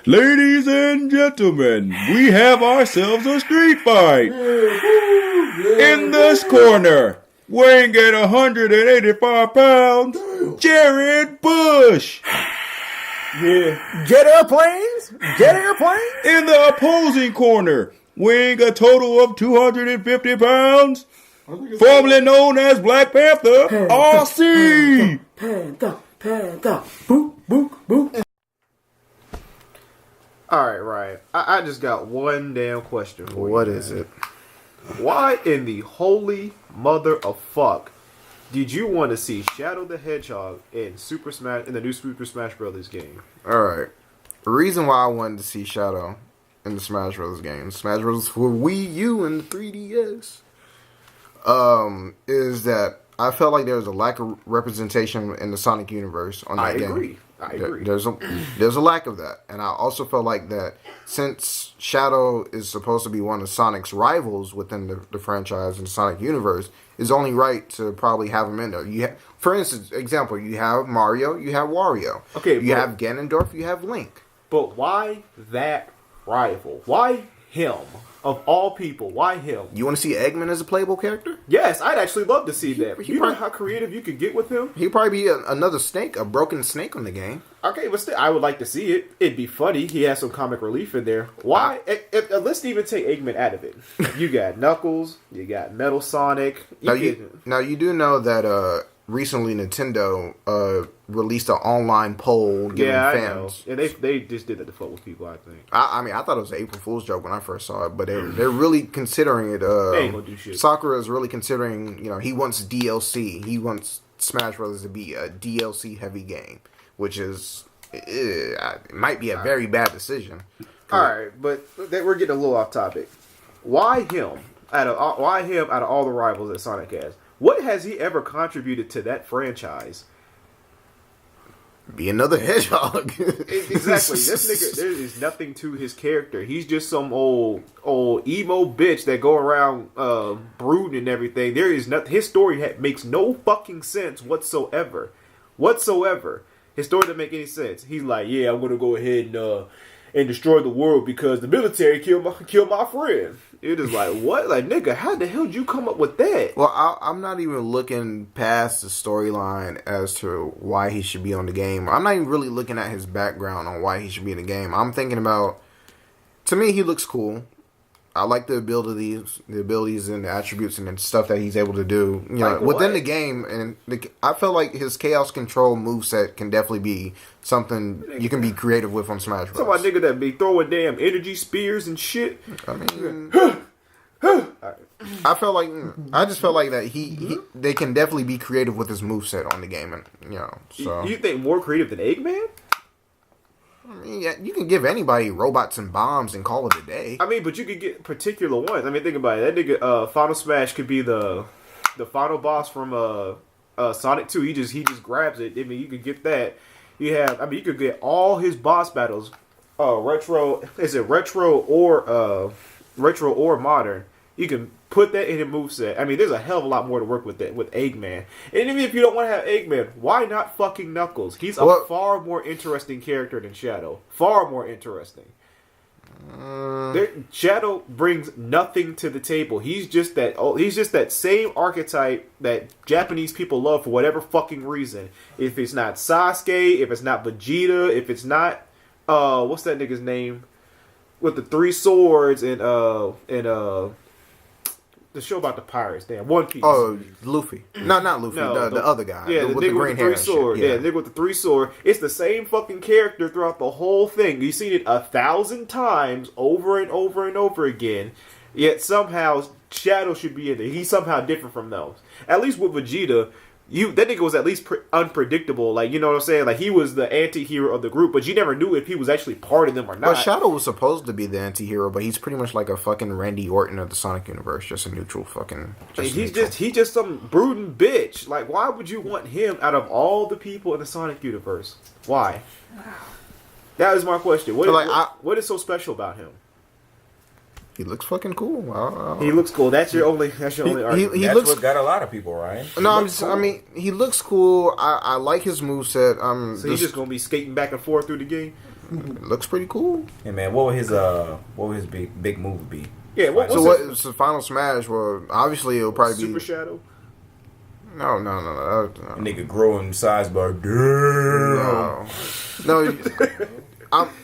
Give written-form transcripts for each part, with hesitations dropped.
Ladies and gentlemen, we have ourselves a street fight. In this corner, weighing at 185 pounds, Jared Bush. Yeah. Jet airplanes? In the opposing corner, weighing a total of 250 pounds, formerly known as Black Panther, RC. Panther. Boop, boop, boop. Alright, Ryan. I just got one damn question for you. What is it? Why in the holy mother of fuck did you want to see Shadow the Hedgehog in the new Super Smash Brothers game? Alright. The reason why I wanted to see Shadow in the Smash Brothers game, Smash Brothers for Wii U and the 3DS, is that I felt like there was a lack of representation in the Sonic universe on that game. I agree. There's a lack of that. And I also felt like that since Shadow is supposed to be one of Sonic's rivals within the franchise and the Sonic universe, it's only right to probably have him in there. For instance, you have Mario, you have Wario. Okay, you have Ganondorf, you have Link. But why that rival? Why him? Of all people, why him? You want to see Eggman as a playable character? Yes, I'd actually love to see that. You know how creative you could get with him? He'd probably be another snake, a broken snake on the game. Okay, but still, I would like to see it. It'd be funny. He has some comic relief in there. Why? Let's even take Eggman out of it. You got Knuckles. You got Metal Sonic. Now you do know that recently Nintendo released an online poll giving fans. Yeah, they just did that to fuck with people, I think. I mean, I thought it was an April Fool's joke when I first saw it, but they're really considering it. They ain't gonna do shit. Sakura is really considering, he wants DLC. He wants Smash Brothers to be a DLC heavy game, which is it might be a very bad decision. Alright, but we're getting a little off topic. Why him? Out of all the rivals that Sonic has? What has he ever contributed to that franchise? Be another hedgehog. Exactly. This nigga, there is nothing to his character. He's just some old emo bitch that go around brooding and everything. There is nothing. His story makes no fucking sense whatsoever. His story doesn't make any sense. He's like, yeah, I'm gonna go ahead and destroy the world because the military killed my friend. It is like, what? Like, nigga, how the hell did you come up with that? Well, I'm not even looking past the storyline as to why he should be on the game. I'm not even really looking at his background on why he should be in the game. I'm thinking about, to me, he looks cool. I like the abilities and the attributes and the stuff that he's able to do, within the game. And I feel like his Chaos Control moveset can definitely be something you can be creative with on Smash Bros. Talking about nigga that be throwing damn energy spears and shit. I mean, I just felt like that they can definitely be creative with his moveset on the game, and so. You think more creative than Eggman? I mean, yeah, you can give anybody robots and bombs and call it a day. I mean, but you could get particular ones. I mean, think about it. That nigga, Final Smash could be the final boss from Sonic 2. He just grabs it. I mean, you could get that. You could get all his boss battles, retro or modern. You can put that in a moveset. I mean, there's a hell of a lot more to work with that with Eggman. And even if you don't want to have Eggman, why not fucking Knuckles? He's a far more interesting character than Shadow. Far more interesting. Shadow brings nothing to the table. He's just that same archetype that Japanese people love for whatever fucking reason. If it's not Sasuke, if it's not Vegeta, if it's not what's that nigga's name with the 3 swords and the show about the pirates, damn, One Piece. Oh, Luffy. No, not Luffy. No, the other guy. Yeah, with the nigga with the 3 sword. Yeah, the nigga with the 3 sword. It's the same fucking character throughout the whole thing. You've seen it 1,000 times over and over and over again. Yet somehow Shadow should be in there. He's somehow different from those. At least with Vegeta, that nigga was at least unpredictable. Like, you know what I'm saying? Like, he was the anti-hero of the group, but you never knew if he was actually part of them or not. Well, Shadow was supposed to be the anti-hero, but he's pretty much like a fucking Randy Orton of the Sonic universe, just a neutral fucking. He's just some brooding bitch. Like, why would you want him out of all the people in the Sonic universe? Why? Wow. That is my question. What is so special about him? He looks fucking cool. He looks cool. That's your only argument. That's what got a lot of people, right? I mean, he looks cool. I like his moveset. So he's just gonna be skating back and forth through the game. It looks pretty cool. Hey man, what would his big move be? Yeah, what's the final smash? Well, obviously it'll probably Super be Shadow. No. Nigga grow in size, but damn. No.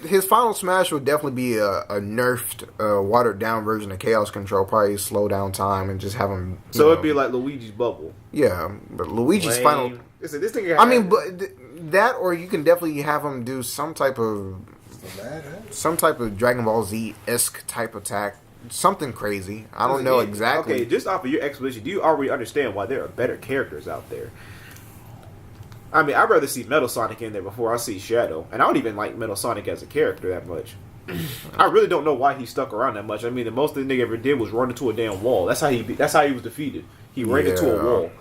His final smash would definitely be a nerfed, watered down version of Chaos Control. Probably slow down time and just have him. So it'd be like Luigi's Bubble. Yeah, but Luigi's final. Listen, this thing. That or you can definitely have him do some type of Dragon Ball Z-esque type attack. Something crazy. I don't know exactly. Okay, just off of your explanation, do you already understand why there are better characters out there? I mean, I'd rather see Metal Sonic in there before I see Shadow. And I don't even like Metal Sonic as a character that much. I really don't know why he stuck around that much. I mean, the most the nigga ever did was run into a damn wall. That's how he was defeated. He ran into a wall.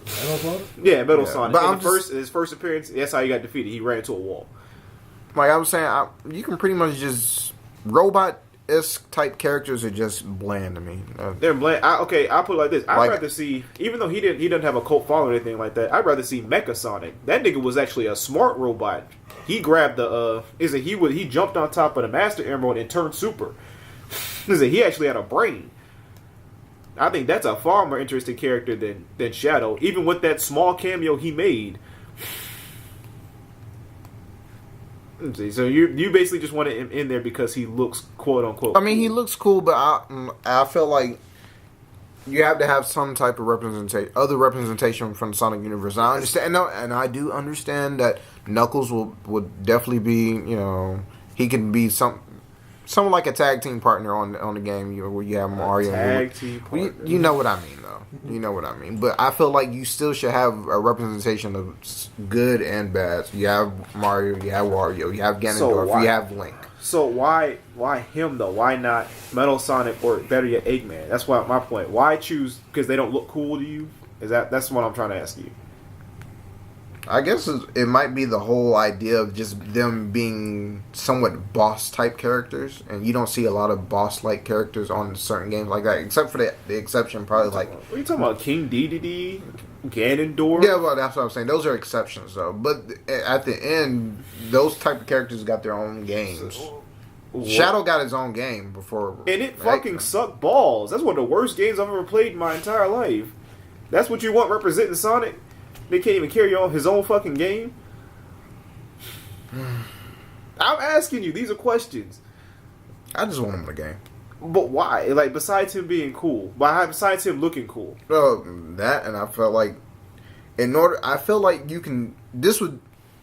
Metal Sonic? Yeah, Metal Sonic. But his first appearance, that's how he got defeated. He ran into a wall. Like I was saying, you can pretty much just robot-esque type characters are just bland to me. They're bland. I'll put it like this. I'd rather see, even though he doesn't have a cult following or anything like that, I'd rather see Mecha Sonic. That nigga was actually a smart robot. He grabbed he jumped on top of the Master Emerald and turned super. He actually had a brain. I think that's a far more interesting character than Shadow, even with that small cameo he made. So you basically just want him in there because he looks quote unquote. I mean, he looks cool, but I feel like you have to have some type of other representation from the Sonic universe. And I understand, and I do understand that Knuckles would definitely be, he can be someone like a tag team partner on the game where you have Mario. Tag team partner. You know what I mean, though. You know what I mean. But I feel like you still should have a representation of good and bad. So you have Mario, you have Wario, you have Ganondorf, you have Link. So why him though? Why not Metal Sonic or better yet Eggman? That's my point. Why choose? Because they don't look cool to you? That's what I'm trying to ask you. I guess it might be the whole idea of just them being somewhat boss-type characters, and you don't see a lot of boss-like characters on certain games like that, except for the exception, probably like... What are you talking about? King Dedede? Ganondorf? Yeah, well, that's what I'm saying. Those are exceptions, though. But at the end, those type of characters got their own games. Shadow got his own game before... And it fucking sucked balls. That's one of the worst games I've ever played in my entire life. That's what you want representing Sonic? They can't even carry on his own fucking game. I'm asking you. These are questions. I just want him in the game. But why? Like, besides him being cool. Besides him looking cool. Well, that, and I felt like I feel like you can... This would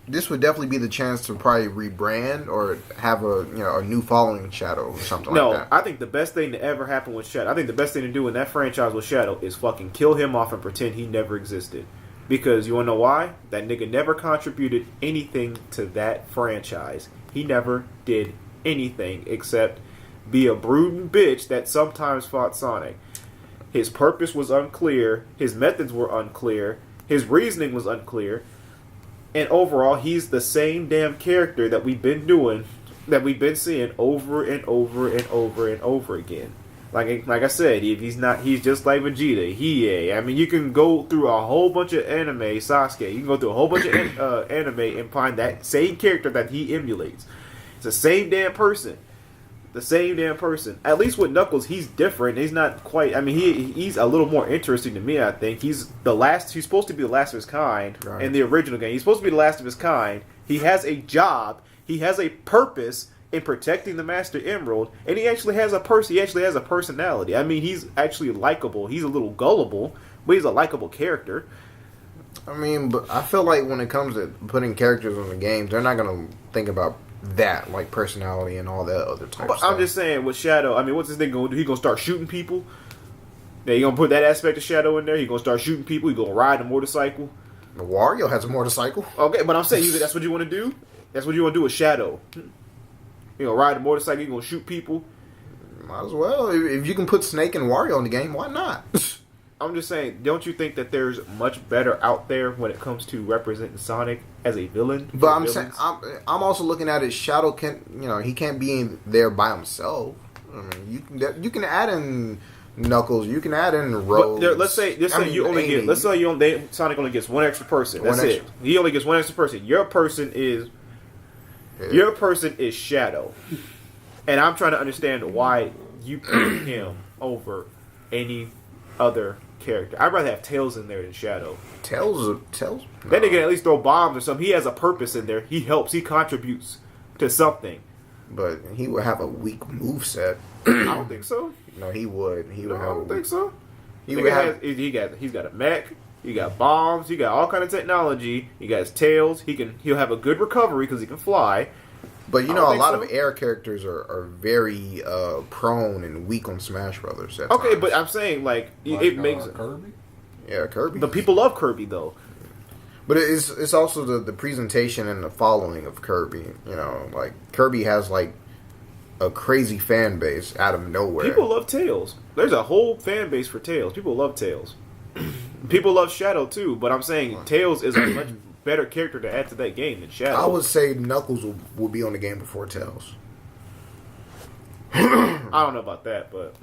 definitely be the chance to probably rebrand or have a new following Shadow or something like that. No, I think the best thing to ever happen with Shadow, I think the best thing to do in that franchise with Shadow is fucking kill him off and pretend he never existed. Because you want to know why? That nigga never contributed anything to that franchise. He never did anything except be a brooding bitch that sometimes fought Sonic. His purpose was unclear. His methods were unclear. His reasoning was unclear. And overall, he's the same damn character that we've been seeing over and over and over and over again. Like I said, if he's just like Vegeta, I mean, you can go through a whole bunch of anime, Sasuke. You can go through a whole bunch of anime and find that same character that he emulates. It's the same damn person. The same damn person. At least with Knuckles, he's different. He's not quite. I mean, he's a little more interesting to me. I think he's supposed to be the last of his kind in the original game. He's supposed to be the last of his kind. He has a job. He has a purpose in protecting the Master Emerald, and he actually has a personality. I mean, he's actually likable. He's a little gullible, but he's a likable character. I mean, but I feel like when it comes to putting characters on the game, they're not going to think about that, like personality and all that other type of stuff. I'm just saying, with Shadow, I mean, what's this thing going to do? He going to start shooting people? Yeah, you going to put that aspect of Shadow in there? He going to start shooting people? He going to ride a motorcycle? Wario has a motorcycle. Okay, but I'm saying that's what you want to do? That's what you want to do with Shadow? You know, ride a motorcycle, you gonna shoot people? Might as well. If you can put Snake and Wario in the game, why not? I'm just saying, don't you think that there's much better out there when it comes to representing Sonic as a villain? But I'm saying, I'm also looking at it. Shadow he can't be in there by himself. I mean, you can add in Knuckles, you can add in Rose. Let's say Sonic only gets one extra person. That's it. He only gets one extra person. Your person is Your person is Shadow. And I'm trying to understand why you pick him over any other character. I'd rather have Tails in there than Shadow. Tails? No. That nigga can at least throw bombs or something. He has a purpose in there. He helps. He contributes to something. But he would have a weak moveset. I don't think so. No, he would. He would I have. don't think so. He would have. He's got a mech. He got bombs. He got all kind of technology. He got his tails. He'll have a good recovery because he can fly. But a lot of air characters are very prone and weak on Smash Brothers. At times. But I'm saying it makes Kirby. Yeah, Kirby. The people love Kirby though. But it's also the presentation and the following of Kirby. Kirby has a crazy fan base out of nowhere. People love Tails. There's a whole fan base for Tails. People love Tails. People love Shadow too, but I'm saying Tails is a much better character to add to that game than Shadow. I would say Knuckles will be on the game before Tails. I don't know about that, but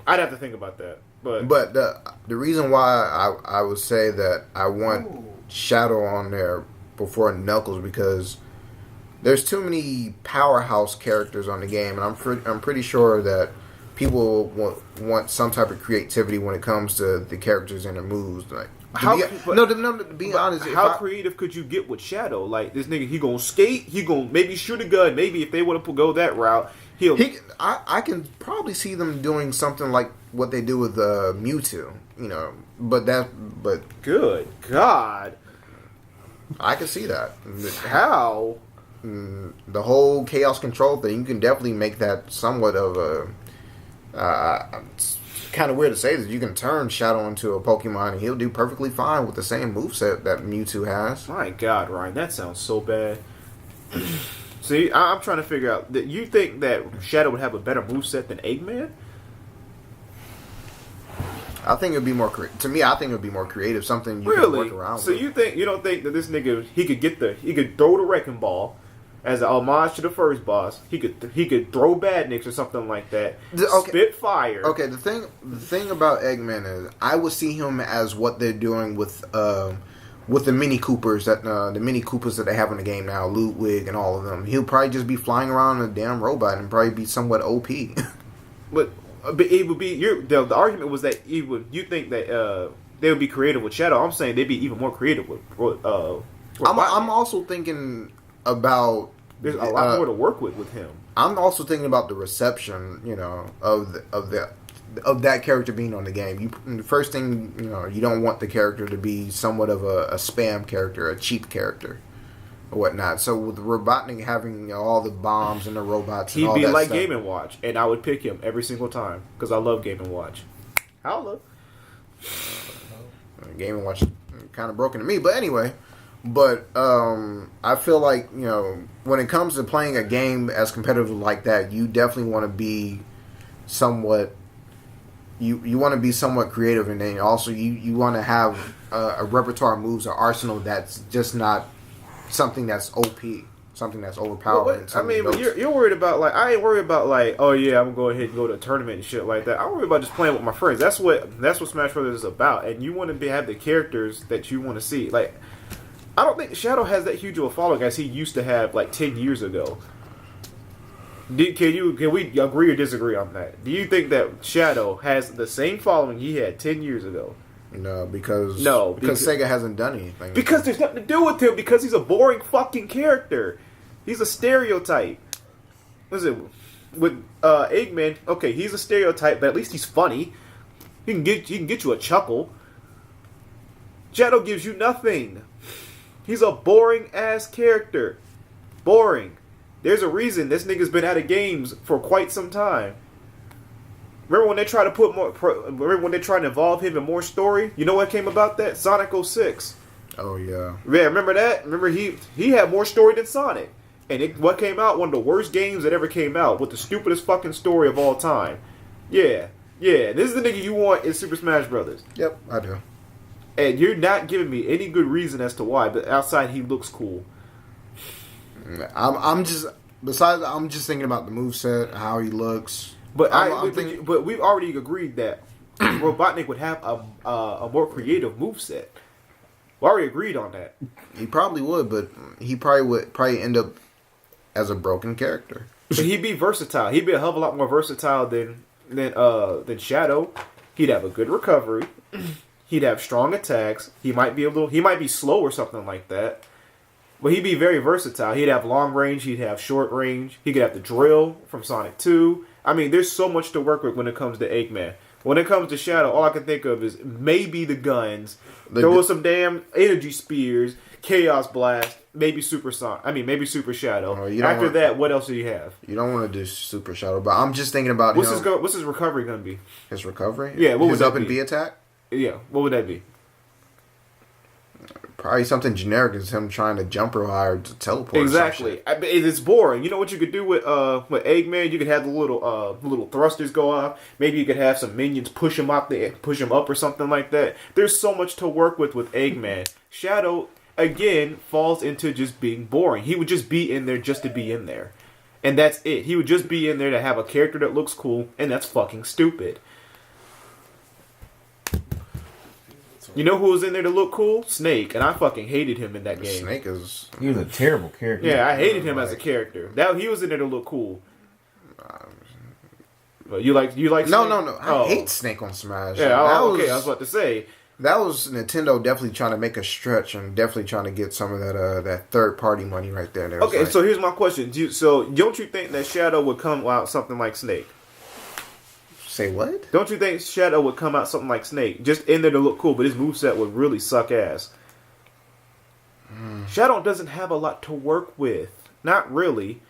I'd have to think about that. But the reason why I would say that I want Shadow on there before Knuckles because there's too many powerhouse characters on the game, and I'm pretty sure that people want some type of creativity when it comes to the characters and their moves. To be honest, how creative could you get with Shadow? Like this nigga, he gonna skate, he gonna maybe shoot a gun. Maybe if they want to go that route, I can probably see them doing something like what they do with Mewtwo. But good God, I can see that. How? The whole chaos control thing, you can definitely make that somewhat of a. It's kind of weird to say that you can turn Shadow into a Pokemon and he'll do perfectly fine with the same moveset that Mewtwo has. My God, Ryan, that sounds so bad. See, I'm trying to figure out that you think that Shadow would have a better moveset than Eggman? I think it would be more to me. I think it would be more creative. Something you really can work around. So with. you don't think that this nigga he could throw the wrecking ball as an homage to the first boss? He could throw Badniks or something like that. Spit fire. Okay, the thing about Eggman is I would see him as what they're doing with the Mini Coopers that they have in the game now, Ludwig and all of them. He'll probably just be flying around in a damn robot and probably be somewhat OP. But it would be the argument was that you think that they would be creative with Shadow. I'm saying they'd be even more creative with I'm also thinking about there's a lot more to work with him. I'm also thinking about the reception, of that character being on the game. The first thing, you don't want the character to be somewhat of a spam character, a cheap character, or whatnot. So with Robotnik having all the bombs and the robots, and he'd all be that like stuff, Game & Watch, and I would pick him every single time because I love Game & Watch. Holla. Game & Watch kind of broken to me, but anyway. But I feel like when it comes to playing a game as competitive like that, you definitely want to be somewhat. You want to be somewhat creative, and then also you want to have a repertoire of moves or arsenal that's just not something that's OP, something that's overpowering. But you're worried about I ain't worried about oh yeah, I'm gonna go ahead and go to a tournament and shit like that. I'm worried about just playing with my friends. That's what Smash Brothers is about, and you want to have the characters that you want to see. I don't think Shadow has that huge of a following as he used to have 10 years ago. Can we agree or disagree on that? Do you think that Shadow has the same following he had 10 years ago? No, because Sega hasn't done anything. Because there's nothing to do with him. Because he's a boring fucking character. He's a stereotype. Listen, with Eggman, okay, he's a stereotype, but at least he's funny. He can get you a chuckle. Shadow gives you nothing. He's a boring ass character. Boring. There's a reason this nigga's been out of games for quite some time. Remember when they try to remember when they tried to involve him in more story? You know what came about that? Sonic 06. Oh yeah. Yeah, remember that? Remember he had more story than Sonic. And what came out? One of the worst games that ever came out with the stupidest fucking story of all time. Yeah. This is the nigga you want in Super Smash Brothers. Yep, I do. And you're not giving me any good reason as to why, but outside he looks cool. I'm just thinking about the moveset, how he looks. But but we've already agreed that Robotnik would have a more creative moveset. We already agreed on that. He probably would, but he probably would end up as a broken character. But he'd be versatile. He'd be a hell of a lot more versatile than Shadow. He'd have a good recovery. He'd have strong attacks. He might be slow or something like that. But he'd be very versatile. He'd have long range. He'd have short range. He could have the drill from Sonic 2. I mean, there's so much to work with when it comes to Eggman. When it comes to Shadow, all I can think of is maybe the guns. Throw some damn energy spears, Chaos Blast, maybe Super Shadow. After that, what else do you have? You don't want to do Super Shadow, but I'm just thinking about what's his recovery going to be? His recovery? Yeah, what would his that up and be? B attack? Yeah, what would that be? Probably something generic as him trying to jump real high or to teleport. Exactly. It's boring. You know what you could do with Eggman? You could have the little thrusters go off. Maybe you could have some minions push him up or something like that. There's so much to work with Eggman. Shadow again falls into just being boring. He would just be in there just to be in there, and that's it. He would just be in there to have a character that looks cool, and that's fucking stupid. You know who was in there to look cool? Snake, and I fucking hated him in that game. Snake is... He was a terrible character. Yeah, I hated him as a character. He was in there to look cool. But you like Snake? No. I hate Snake on Smash. Yeah, I was about to say. That was Nintendo definitely trying to make a stretch and definitely trying to get some of that third-party money right there. Okay, so here's my question. Don't you think that Shadow would come out something like Snake? Say what? Don't you think Shadow would come out something like Snake? Just in there to look cool, but his moveset would really suck ass. Shadow doesn't have a lot to work with. Not really.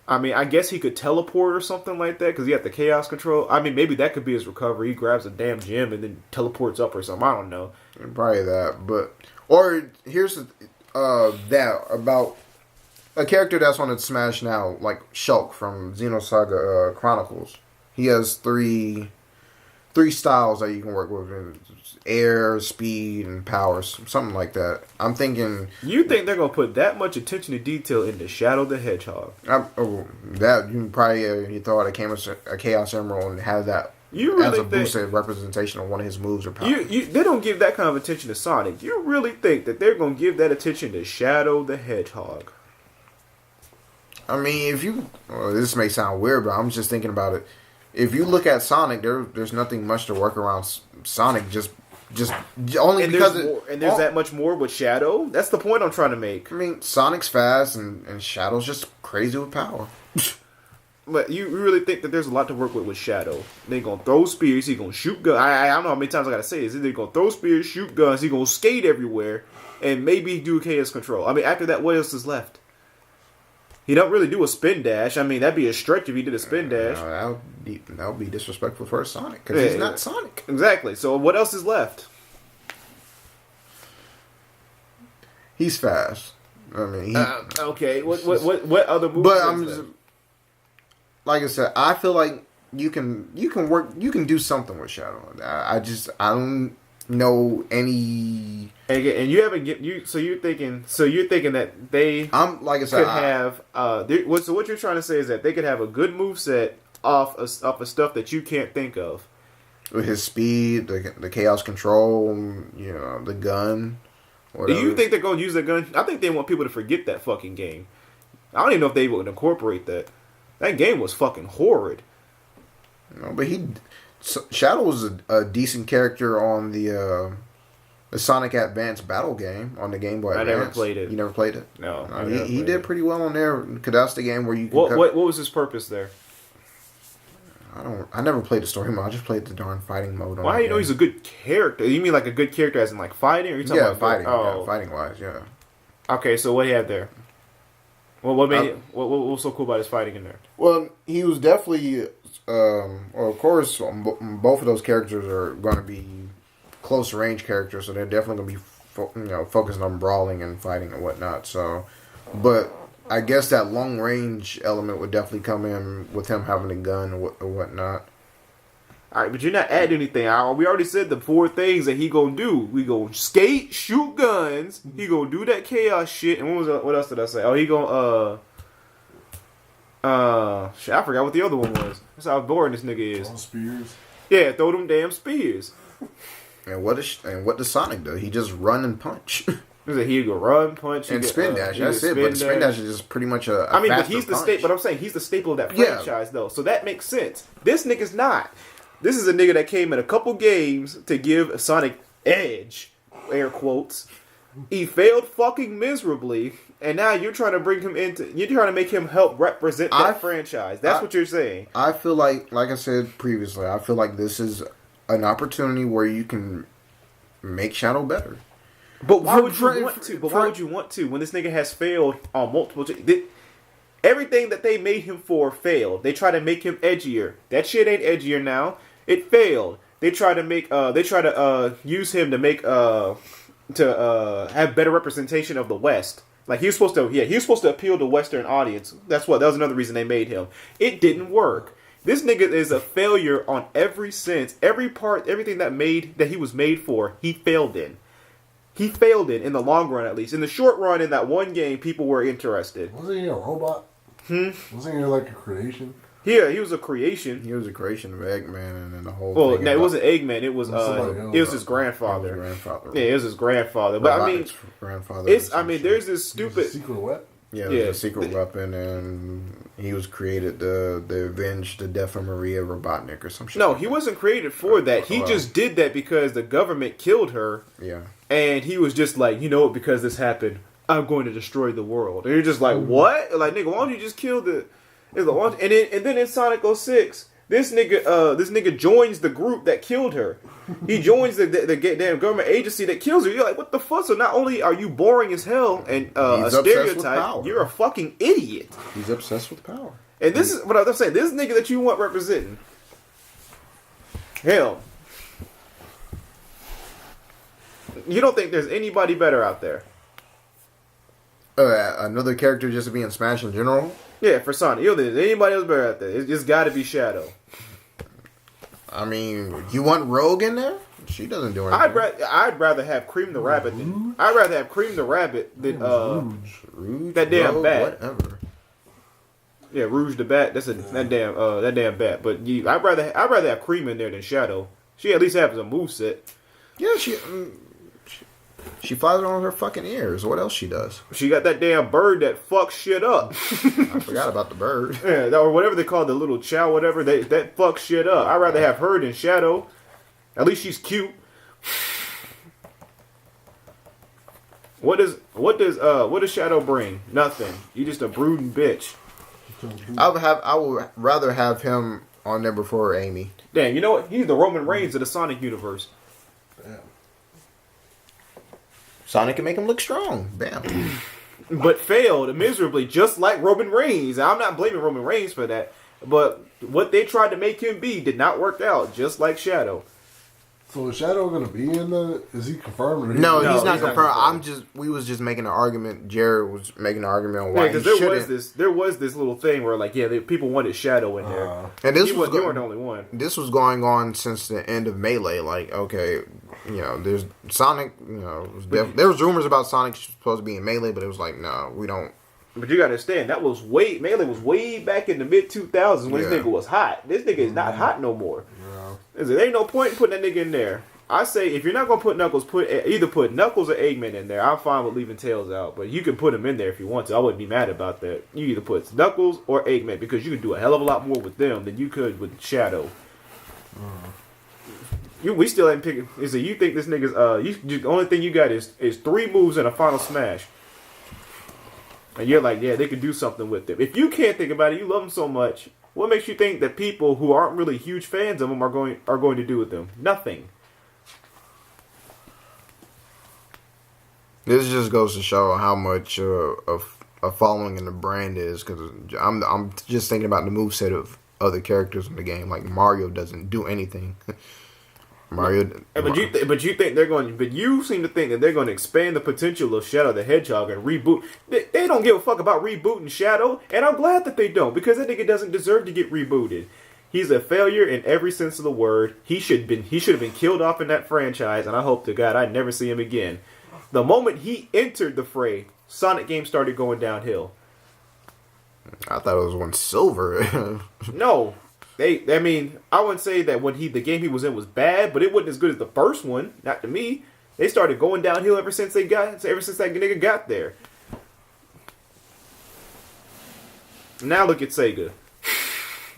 I mean, I guess he could teleport or something like that because he had the chaos control. I mean, maybe that could be his recovery. He grabs a damn gem and then teleports up or something. I don't know. Probably that. Or here's that about a character that's on its Smash now, like Shulk from Xenosaga Chronicles. He has three styles that you can work with: air, speed, and power, something like that. I'm thinking. You think they're gonna put that much attention to detail into Shadow the Hedgehog? That you probably you throw out a Chaos Emerald and have that as a boosted representation of one of his moves or powers. They don't give that kind of attention to Sonic. You really think that they're gonna give that attention to Shadow the Hedgehog? I mean, this may sound weird, but I'm just thinking about it. If you look at Sonic, there's nothing much to work around Sonic. Just only because there's that much more with Shadow. That's the point I'm trying to make. I mean, Sonic's fast and Shadow's just crazy with power. But you really think that there's a lot to work with Shadow? They're gonna throw spears. He's gonna shoot guns. I don't know how many times I gotta say this. They're gonna throw spears, shoot guns. He's gonna skate everywhere, and maybe do chaos control. I mean, after that, what else is left? He don't really do a spin dash. I mean, that'd be a stretch if he did a spin dash. That would be disrespectful for Sonic because he's not Sonic. Exactly. So what else is left? He's fast. I mean, okay. What other moves? But I'm just, like I said, I feel like you can do something with Shadow. I don't know any. And you haven't so you're thinking that they like I said, could have so what you're trying to say is that they could have a good moveset off of stuff that you can't think of. With his speed, the chaos control, the gun. Whatever. Do you think they're going to use that gun? I think they want people to forget that fucking game. I don't even know if they would incorporate that. That game was fucking horrid. No, but Shadow was a decent character on the Sonic Advance battle game on the Game Boy Advance. I never played it. You never played it? No. He did pretty well on there because that's the game where you can what was his purpose there? I never played the story mode. I just played the darn fighting mode. Why do you know he's a good character? You mean like a good character as in like fighting? Or you talking about fighting. Oh. Yeah, fighting wise, yeah. Okay, so what he had there? Well, what was so cool about his fighting in there? Well, he was definitely. Of course, both of those characters are going to be close range characters, so they're definitely going to be focused on brawling and fighting and whatnot. So, but I guess that long range element would definitely come in with him having a gun or whatnot. All right, but you're not adding anything. We already said the 4 things that he gonna do. We gonna skate, shoot guns. He gonna do that chaos shit. And what else did I say? Oh, he gonna shit, I forgot what the other one was. That's how boring this nigga is. Spears. Yeah, throw them damn spears. And what does Sonic do? He just run and punch. He could run, punch, and spin dash. That's it. But spin dash is just pretty much a but he's the staple. But I'm saying he's the staple of that franchise, though. So that makes sense. This nigga's not. This is a nigga that came in a couple games to give Sonic edge, air quotes. He failed fucking miserably, and now you're trying to bring him into. You're trying to make him help represent that franchise. That's what you're saying. I feel like I said previously, I feel like this is an opportunity where you can make Shadow better. But why would you want to? Why would you want to when this nigga has failed on multiple? Everything that they made him for failed. They try to make him edgier. That shit ain't edgier now. It failed. They try to make. They try to use him to make. To have better representation of the West. Like he was supposed to. Yeah, he was supposed to appeal to Western audience. That was another reason they made him. It didn't work. This nigga is a failure on every sense. Every part, everything that he was made for, he failed in. He failed in the long run, at least. In the short run, in that one game, people were interested. Wasn't he a robot? Wasn't he like a creation? Yeah, he was a creation. He was a creation of Eggman and the whole thing. Well, no, it wasn't Eggman. It was his grandfather. Yeah, it was his grandfather. But I mean, grandfather. There's this stupid secret weapon. Yeah, it was a secret weapon, and he was created to avenge the death of Maria Robotnik or some shit. No, he wasn't created for that. He just did that because the government killed her. Yeah. And he was just like, you know what, because this happened, I'm going to destroy the world. And you're just like, what? Like, nigga, why don't you just kill the... And then in Sonic 06, this nigga joins the group that killed her. He joins the damn government agency that kills her. You're like, what the fuck? So not only are you boring as hell and a stereotype, you're a fucking idiot. He's obsessed with power. And this is what I'm saying. This nigga that you want representing, hell, you don't think there's anybody better out there? Another character just being Smash in general? Yeah, for Sonic. You don't think there's anybody else better out there? It's got to be Shadow. I mean, you want Rogue in there? She doesn't do anything. I'd rather have Cream the Rabbit than Rouge, that damn bat. Whatever. Yeah, Rouge the Bat. That's that damn bat. But I'd rather have Cream in there than Shadow. She at least has a moveset. Yeah, she flies around with her fucking ears. What else she does? She got that damn bird that fucks shit up. I forgot about the bird. Yeah, or whatever they call the little chow, whatever. That fucks shit up. I'd rather have her than Shadow. At least she's cute. What does Shadow bring? Nothing. You just a brooding bitch. I would rather have him on there before Amy. Damn, you know what? He's the Roman Reigns of the Sonic universe. Damn. Sonic can make him look strong. Bam. But failed miserably, just like Roman Reigns. I'm not blaming Roman Reigns for that. But what they tried to make him be did not work out, just like Shadow. So is Shadow going to be in the... Is he confirmed? Or No, he's not confirmed. We was just making an argument. Jared was making an argument on why he shouldn't. There was this little thing where, like, people wanted Shadow in there. And you weren't the only one. This was going on since the end of Melee. Like, okay, there's Sonic, there was rumors about Sonic supposed to be in Melee, but it was like, no, we don't. But you gotta understand, Melee was way back in the mid-2000s when this nigga was hot. This nigga is not hot no more. Yeah. There ain't no point in putting that nigga in there. I say, if you're not gonna put Knuckles, either put Knuckles or Eggman in there. I'm fine with leaving Tails out, but you can put him in there if you want to. I wouldn't be mad about that. You either put Knuckles or Eggman, because you can do a hell of a lot more with them than you could with Shadow. We still ain't picking. So you think this nigga's the only thing you got is 3 moves in a final smash, and you're like, yeah, they could do something with them. If you can't think about it, you love them so much. What makes you think that people who aren't really huge fans of them are going to do with them? Nothing. This just goes to show how much of a following in the brand is, because I'm just thinking about the moveset of other characters in the game. Like Mario doesn't do anything. But you think they're going? But you seem to think that they're going to expand the potential of Shadow the Hedgehog and reboot. They don't give a fuck about rebooting Shadow, and I'm glad that they don't, because that nigga doesn't deserve to get rebooted. He's a failure in every sense of the word. He should have been killed off in that franchise, and I hope to God I never see him again. The moment he entered the fray, Sonic games started going downhill. I thought it was when Silver. No. I wouldn't say that the game he was in was bad, but it wasn't as good as the first one. Not to me. They started going downhill ever since that nigga got there. Now look at Sega.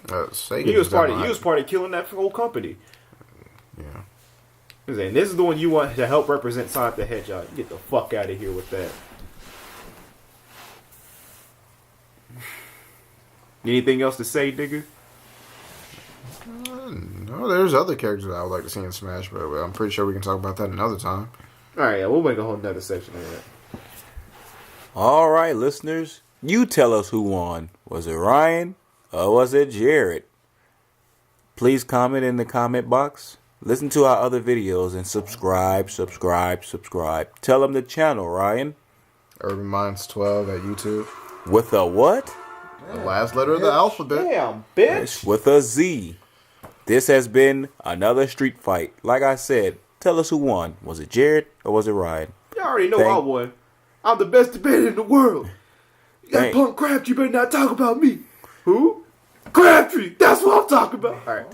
Sega He was part of killing that whole company. Yeah. And this is the one you want to help represent Sonic the Hedgehog. Get the fuck out of here with that. Anything else to say, nigga? No, there's other characters that I would like to see in Smash, but I'm pretty sure we can talk about that another time. Alright, yeah, we'll make a whole nother section of that. All right, listeners. You tell us who won. Was it Ryan or was it Jared? Please comment in the comment box. Listen to our other videos and subscribe. Tell them the channel, Ryan. Urban Minds 12 at YouTube. With a what? The last letter of the alphabet. Damn, bitch. With a Z. This has been another street fight. Like I said, tell us who won. Was it Jared or was it Ryan? You already know I won. I'm the best debater in the world. That punk Crabtree better not talk about me. Who? Crabtree. That's what I'm talking about. All right.